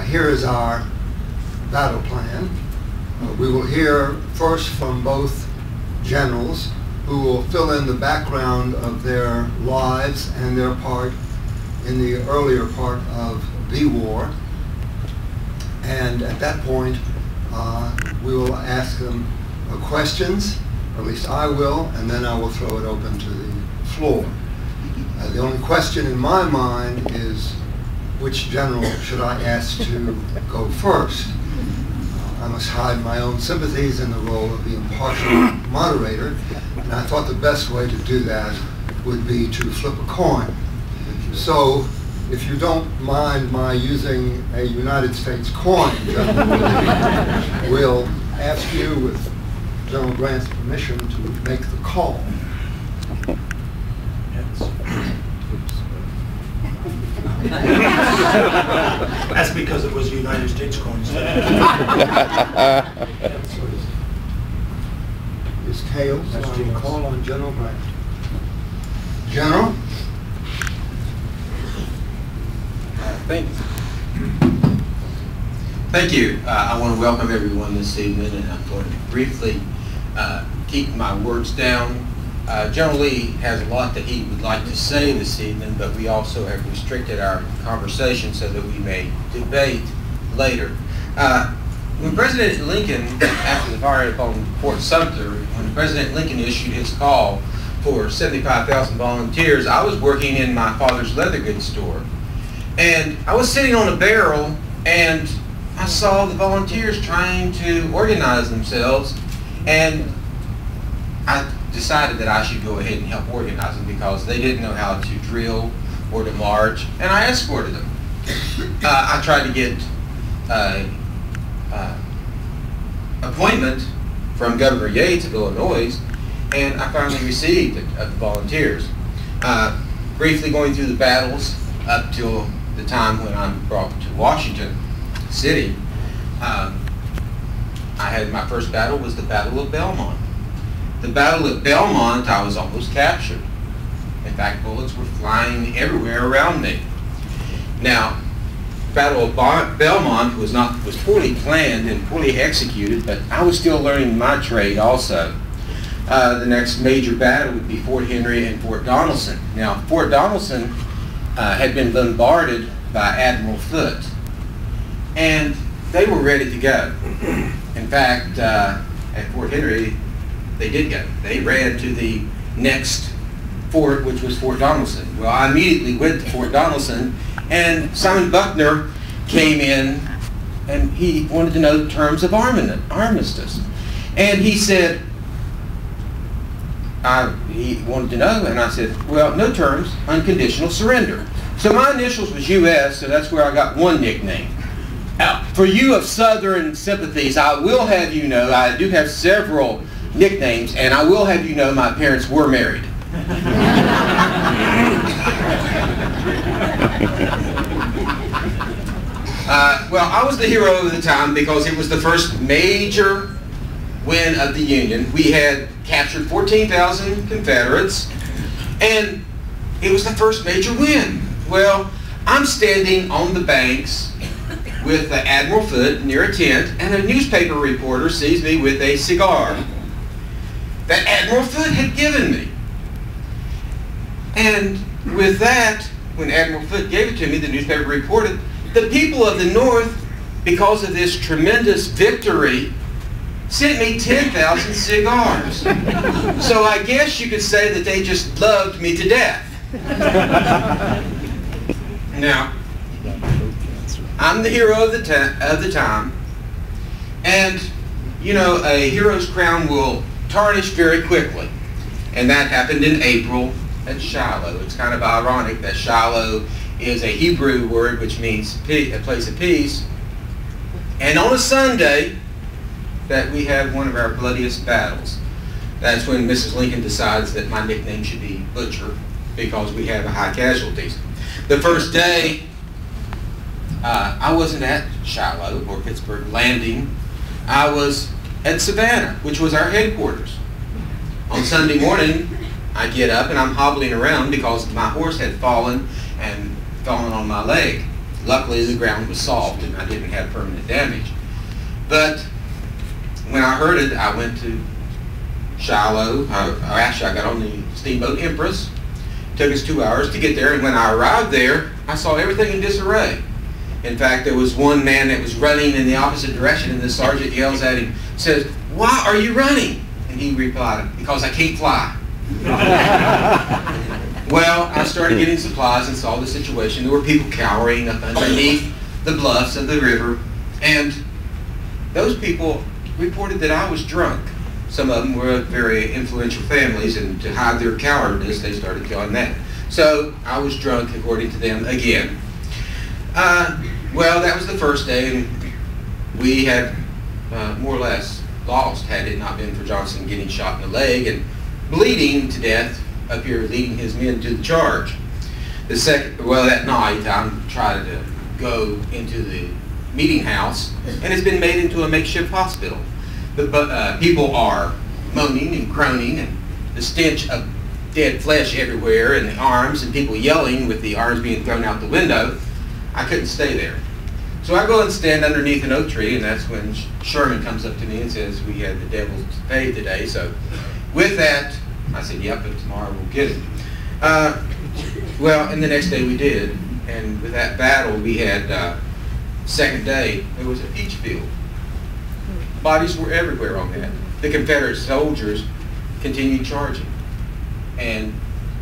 Here is our battle plan. We will hear first from both generals who will fill in the background of their lives and their part in the earlier part of the war. And at that point, we will ask them questions, or at least I will, and then I will throw it open to the floor. The only question in my mind is, which general should I ask to go first? I must hide my own sympathies in the role of the impartial moderator, and I thought the best way to do that would be to flip a coin. So, if you don't mind my using a United States coin, we'll ask you, with General Grant's permission, to make the call. That's because it was United States coins. It's tails. So I will call on General Grant. General? Thank you. I want to welcome everyone this evening, and I'm going to briefly keep my words down. General Lee has a lot that he would like to say this evening, but we also have restricted our conversation so that we may debate later. When President Lincoln, after the fire upon Fort Sumter, when President Lincoln issued his call for 75,000 volunteers, I was working in my father's leather goods store. And I was sitting on a barrel, and I saw the volunteers trying to organize themselves, and I decided that I should go ahead and help organize them because they didn't know how to drill or to march, and I escorted them. I tried to get an appointment from Governor Yates of Illinois, and I finally received it of the volunteers. Briefly going through the battles up till the time when I'm brought to Washington City. I had my first battle was the Battle of Belmont. The Battle of Belmont, I was almost captured. In fact, bullets were flying everywhere around me. Now, Battle of Belmont was poorly planned and poorly executed, but I was still learning my trade also. The next major battle would be Fort Henry and Fort Donelson. Now, Fort Donelson had been bombarded by Admiral Foote, and they were ready to go. In fact, at Fort Henry, they did go. They ran to the next fort, which was Fort Donelson. Well, I immediately went to Fort Donelson, and Simon Buckner came in, and he wanted to know the terms of armistice. And he said, he wanted to know, and I said, well, no terms, unconditional surrender. So my initials was U.S., so that's where I got one nickname. Now, for you of Southern sympathies, I will have you know, I do have several nicknames, and I will have you know my parents were married. Well, I was the hero of the time because it was the first major win of the Union. We had captured 14,000 Confederates, and it was the first major win. Well, I'm standing on the banks with Admiral Foote near a tent, and a newspaper reporter sees me with a cigar that Admiral Foote had given me. And with that, when Admiral Foote gave it to me, the newspaper reported, the people of the North, because of this tremendous victory, sent me 10,000 cigars. So I guess you could say that they just loved me to death. Now, I'm the hero of the time, and you know, a hero's crown will tarnish very quickly, and that happened in April at Shiloh. It's kind of ironic that Shiloh is a Hebrew word which means a place of peace, and on a Sunday that we have one of our bloodiest battles. That's when Mrs. Lincoln decides that my nickname should be Butcher because we have high casualties. The first day, I wasn't at Shiloh or Pittsburgh Landing. I was at Savannah, which was our headquarters. On Sunday morning, I get up and I'm hobbling around because my horse had fallen on my leg. Luckily, the ground was soft and I didn't have permanent damage. But when I heard it, I went to Shiloh. Actually, I got on the steamboat Empress. Took us 2 hours to get there, and when I arrived there, I saw everything in disarray. In fact, there was one man that was running in the opposite direction, and the sergeant yells at him, says, "Why are you running?" And he replied, "Because I can't fly." Well, I started getting supplies and saw the situation. There were people cowering up underneath the bluffs of the river, and those people reported that I was drunk. Some of them were very influential families, and to hide their cowardice, they started killing that. So I was drunk, according to them, again. Well, that was the first day, and we had more or less lost had it not been for Johnson getting shot in the leg and bleeding to death up here, leading his men to the charge. That night, I'm trying to go into the meeting house, and it's been made into a makeshift hospital. The people are moaning and groaning, and the stench of dead flesh everywhere, and the arms, and people yelling with the arms being thrown out the window. I couldn't stay there. So I go and stand underneath an oak tree, and that's when Sherman comes up to me and says, "We had the devil to pay today." So with that, I said, "Yep, but tomorrow we'll get it." Well, and the next day we did. And with that battle, we had, second day, it was a peach field. Bodies were everywhere on that. The Confederate soldiers continued charging. And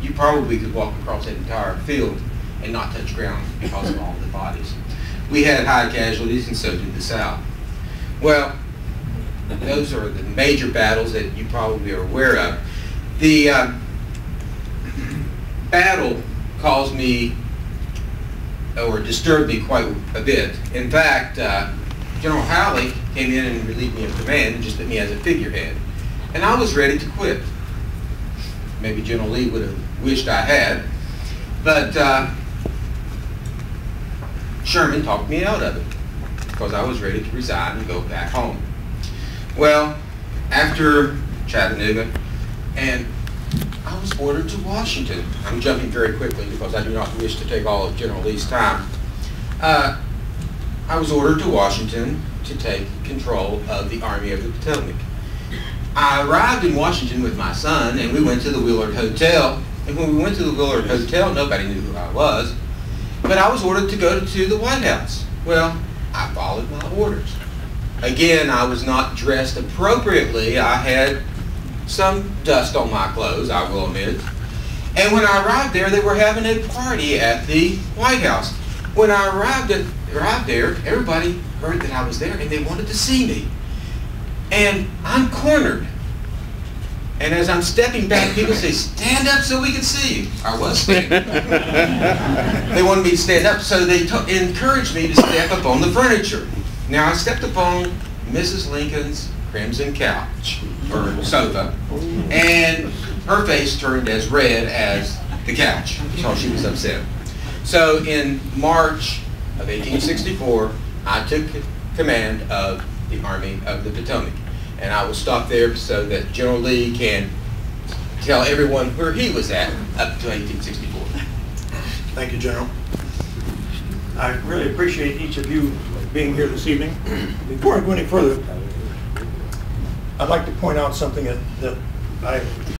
you probably could walk across that entire field and not touch ground because of all the bodies. We had high casualties, and so did the South. Well, those are the major battles that you probably are aware of. The battle caused me, or disturbed me quite a bit. In fact, General Howley came in and relieved me of command and just put me as a figurehead. And I was ready to quit. Maybe General Lee would have wished I had. But Sherman talked me out of it because I was ready to resign and go back home. Well, after Chattanooga, and I was ordered to Washington. I'm jumping very quickly because I do not wish to take all of General Lee's time. I was ordered to Washington to take control of the Army of the Potomac. I arrived in Washington with my son, and we went to the Willard Hotel. And when we went to the Willard Hotel, nobody knew who I was. But I was ordered to go to the White House. Well, I followed my orders. Again, I was not dressed appropriately. I had some dust on my clothes, I will admit. And when I arrived there, they were having a party at the White House. When I arrived there, everybody heard that I was there, and they wanted to see me. And I'm cornered. And as I'm stepping back, people say, "Stand up so we can see you." I was standing. They wanted me to stand up, so they encouraged me to step up on the furniture. Now, I stepped upon Mrs. Lincoln's crimson couch, or sofa, and her face turned as red as the couch, so she was upset. So in March of 1864, I took command of the Army of the Potomac. And I will stop there so that General Lee can tell everyone where he was at up to 1864. Thank you, General. I really appreciate each of you being here this evening. Before I go any further, I'd like to point out something that I